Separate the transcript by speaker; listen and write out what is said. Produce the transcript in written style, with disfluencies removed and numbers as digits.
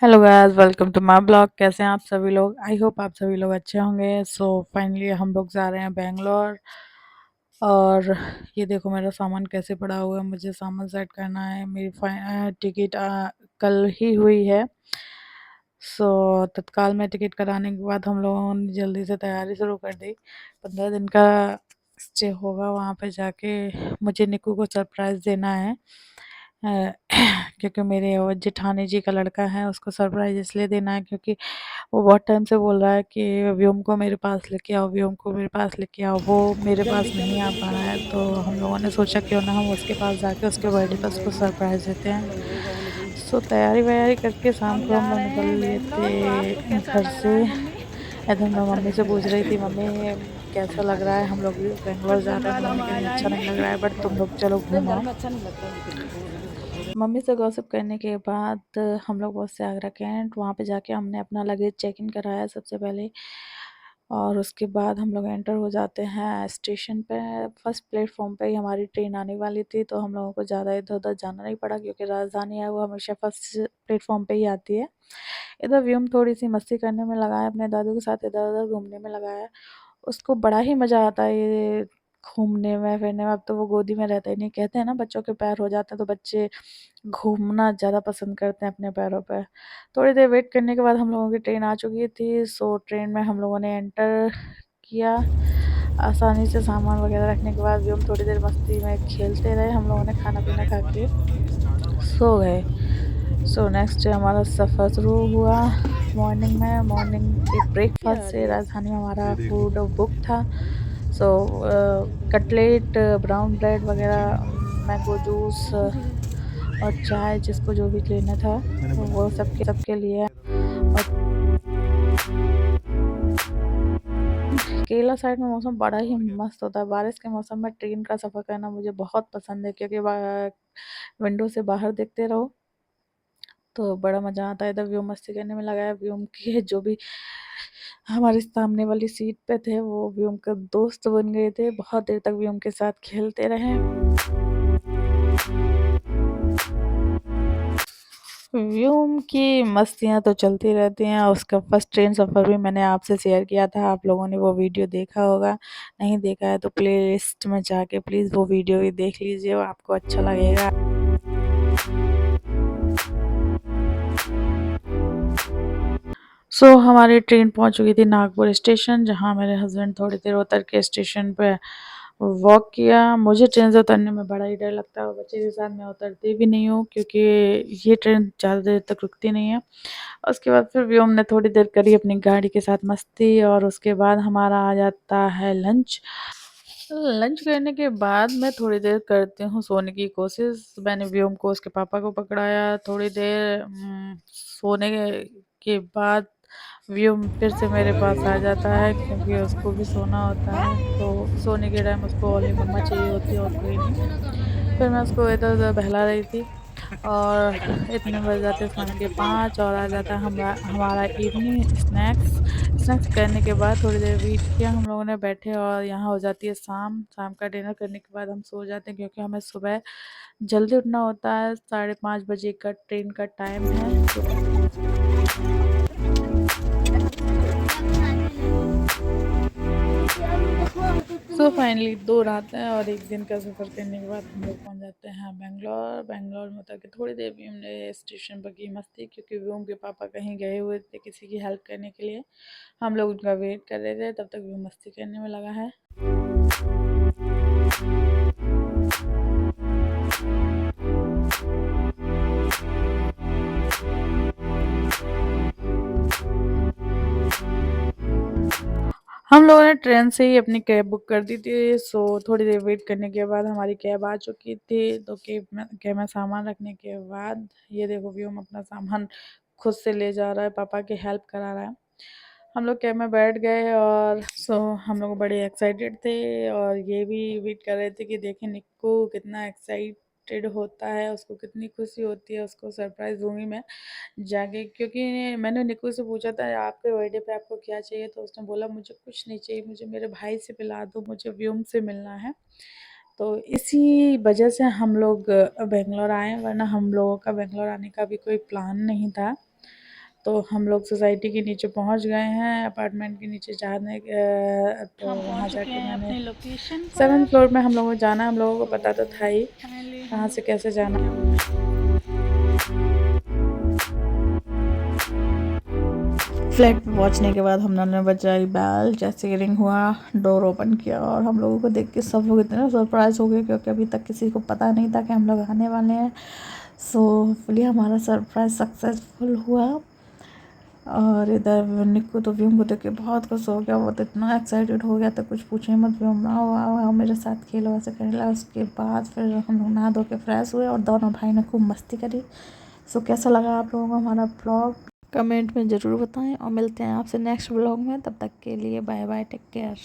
Speaker 1: Hello guys, welcome to my blog. कैसे हैं आप सभी लोग? आई होप आप सभी लोग अच्छे होंगे। सो फाइनली हम लोग जा रहे हैं बेंगलोर। और ये देखो मेरा सामान कैसे पड़ा हुआ है। मुझे सामान सेट करना है। मेरी टिकट कल ही हुई है। सो तत्काल में टिकट कराने के बाद हम लोगों ने जल्दी से तैयारी शुरू कर दी। 15 दिन का स्टे होगा वहाँ पे जाके। मुझे निकू को सरप्राइज़ देना है। अ, क्योंकि मेरे वो जेठानी जी का लड़का है, उसको सरप्राइज़ इसलिए देना है क्योंकि वो बहुत टाइम से बोल रहा है कि व्योम को मेरे पास लेके आओ, व्योम को मेरे पास लेके आओ। वो मेरे पास नहीं आ पा रहा है, तो हम लोगों ने सोचा क्यों ना हम उसके पास जाके उसके बर्थडे पे उसको सरप्राइज़ देते हैं। सो तैयारी-वैयारी करके शाम
Speaker 2: हम
Speaker 1: को हम
Speaker 2: जा
Speaker 1: लोग
Speaker 2: रहे
Speaker 1: निकल
Speaker 2: हैं
Speaker 1: लिए थे
Speaker 2: बेंगलोर। तो आपको कैसा
Speaker 1: घर
Speaker 2: लग
Speaker 1: से।
Speaker 2: रहा है मम्मी?
Speaker 1: इधर मैं
Speaker 2: अच्छा
Speaker 1: मम्मी
Speaker 2: लग
Speaker 1: से
Speaker 2: रहा
Speaker 1: पूछ रही थी,
Speaker 2: है।
Speaker 1: मम्मी कैसा लग रहा है? हम लोग भी बेंगलोर
Speaker 2: 5
Speaker 1: जा
Speaker 2: दिन
Speaker 1: रहे हैं।
Speaker 2: बाद
Speaker 1: मम्मी
Speaker 2: हम
Speaker 1: कह
Speaker 2: आ
Speaker 1: रही अच्छा नहीं लग
Speaker 2: जाएंगे।
Speaker 1: रहा है, बट तुम लोग चलो घूम
Speaker 2: घर
Speaker 1: आओ।
Speaker 2: में अच्छा नहीं लगता है।
Speaker 1: मम्मी से गॉसिप करने के बाद हम लोग पहुँचे से आगरा कैंट। वहाँ पे जाके हमने अपना लगेज चेक इन कराया सबसे पहले। और उसके बाद हम लोग एंटर हो जाते हैं स्टेशन पे। फर्स्ट प्लेटफॉर्म पे ही हमारी ट्रेन आने वाली थी, तो हम लोगों को ज़्यादा इधर उधर जाना नहीं पड़ा क्योंकि राजधानी है वो हमेशा फर्स्ट प्लेटफॉर्म पे ही आती है। इधर व्योम थोड़ी सी मस्ती करने में लगा है, अपने दादू के साथ इधर उधर घूमने में लगा है। उसको बड़ा ही मज़ा आता है ये घूमने में फिरने में। अब तो वो गोदी में रहता ही नहीं। कहते हैं ना बच्चों के पैर हो जाते हैं तो बच्चे घूमना ज़्यादा पसंद करते हैं अपने पैरों पे। थोड़ी देर वेट करने के बाद हम लोगों की ट्रेन आ चुकी थी। सो ट्रेन में हम लोगों ने एंटर किया। आसानी से सामान वगैरह रखने के बाद भी हम थोड़ी देर मस्ती में खेलते रहे। हम लोगों ने खाना पीना खा के सो गए। सो नेक्स्ट डे हमारा सफ़र शुरू हुआ। मॉर्निंग में मॉर्निंग के ब्रेकफास्ट से राजधानी में हमारा फूड बुक था। सो कटलेट, ब्राउन ब्रेड वगैरह, मैंगो जूस और चाय, जिसको जो भी लेना था वो सबके सबके लिए। और केरला साइड में मौसम बड़ा ही मस्त होता है। बारिश के मौसम में ट्रेन का सफ़र करना मुझे बहुत पसंद है क्योंकि विंडो से बाहर देखते रहो तो बड़ा मज़ा आता है। इधर व्यू मस्ती करने में लगा है। व्योम के जो भी हमारे सामने वाली सीट पे थे वो व्योम के दोस्त बन गए थे। बहुत देर तक व्योम के साथ खेलते रहे। व्योम की मस्तियाँ तो चलती रहती हैं। उसका फर्स्ट ट्रेन सफ़र भी मैंने आपसे शेयर किया था। आप लोगों ने वो वीडियो देखा होगा। नहीं देखा है तो प्लेलिस्ट में जाके प्लीज़ वो वीडियो भी देख लीजिए, वो आपको अच्छा लगेगा। सो हमारी ट्रेन पहुंच चुकी थी नागपुर स्टेशन, जहां मेरे हस्बैंड थोड़ी देर उतर के स्टेशन पे वॉक किया। मुझे ट्रेन से उतरने में बड़ा ही डर लगता है और बच्चे के साथ मैं उतरती भी नहीं हूँ क्योंकि ये ट्रेन ज़्यादा देर तक रुकती नहीं है। उसके बाद फिर व्योम ने थोड़ी देर करी अपनी गाड़ी के साथ मस्ती और उसके बाद हमारा आ जाता है लंच। लंच करने के बाद मैं थोड़ी देर करती हूँ सोने की कोशिश। मैंने व्योम को उसके पापा को पकड़ाया। थोड़ी देर सोने के बाद व्योम फिर से मेरे पास आ जाता है क्योंकि उसको भी सोना होता है। तो सोने के टाइम उसको ओनली मम्मा चाहिए होती है और कोई नहीं। फिर मैं उसको इधर-उधर बहला रही थी और इतने बज जाते हैं शाम के 5 और आ जाता है हमारा इवनिंग स्नैक्स। स्नैक्स करने के बाद थोड़ी देर वेट किया हम लोगों ने बैठे और यहाँ हो जाती है शाम। शाम का डिनर करने के बाद हम सो जाते हैं क्योंकि हमें सुबह जल्दी उठना होता है। 5:30 बजे का ट्रेन का टाइम है। सो फाइनली 2 रातें और 1 दिन का सफ़र करने के बाद हम लोग पहुँच जाते हैं बैंगलोर। बैंगलोर में उतर के थोड़ी देर भी हमने स्टेशन पर की मस्ती क्योंकि व्योम के पापा कहीं गए हुए थे किसी की हेल्प करने के लिए। हम लोग उनका वेट कर रहे थे, तब तक व्योम मस्ती करने में लगा है। हम लोगों ने ट्रेन से ही अपनी कैब बुक कर दी थी। सो थोड़ी देर वेट करने के बाद हमारी कैब आ चुकी थी। तो कैब में सामान रखने के बाद ये देखो व्योम अपना सामान खुद से ले जा रहा है, पापा की हेल्प करा रहा है। हम लोग कैब में बैठ गए और हम लोग बड़े एक्साइटेड थे और ये भी वेट कर रहे थे कि देखें निक्कू कितना एक्साइटेड होता है, उसको कितनी खुशी होती है, उसको सरप्राइज़ दूँगी मैं जाके। क्योंकि मैंने निक्कू से पूछा था आपके बर्थडे पे आपको क्या चाहिए, तो उसने बोला मुझे कुछ नहीं चाहिए, मुझे मेरे भाई से पिला दो, मुझे व्योम से मिलना है। तो इसी वजह से हम लोग बेंगलोर आए, वरना हम लोगों का बेंगलोर आने का भी कोई प्लान नहीं था। तो हम लोग सोसाइटी के नीचे पहुंच गए हैं, अपार्टमेंट के नीचे जाने तो
Speaker 2: हम
Speaker 1: वहाँ
Speaker 2: पहुंच चुके
Speaker 1: जाके
Speaker 2: हैं
Speaker 1: मैंने
Speaker 2: अपनी लोकेशन
Speaker 1: 7th
Speaker 2: पर।
Speaker 1: फ्लोर में हम लोगों को जाना है। हम लोगों को
Speaker 2: तो
Speaker 1: पता तो था ही
Speaker 2: फाइनली
Speaker 1: कहाँ
Speaker 2: हम
Speaker 1: से कैसे जाना। फ्लैट पे पहुंचने के बाद हम लोगों ने बजाई बेल, जैसे ही रिंग हुआ डोर ओपन किया और हम लोगों को देख के सब लोग इतने सरप्राइज हो गए क्योंकि अभी तक किसी को पता नहीं था कि हम लोग आने वाले हैं। सो होपफुली हमारा सरप्राइज सक्सेसफुल हुआ। और इधर निक्कू तो व्यू को देख के बहुत खुश हो गया, वो तो इतना एक्साइटेड हो गया था कुछ पूछे मत। व्यू आओ मेरे साथ खेलो ऐसे करने लगा। उसके बाद फिर हम लोग नहा धो के फ्रेश हुए और दोनों भाई ने खूब मस्ती करी। सो कैसा लगा आप लोगों को हमारा ब्लॉग, कमेंट में ज़रूर बताएं और मिलते हैं आपसे नेक्स्ट ब्लॉग में। तब तक के लिए बाय बाय, टेक केयर।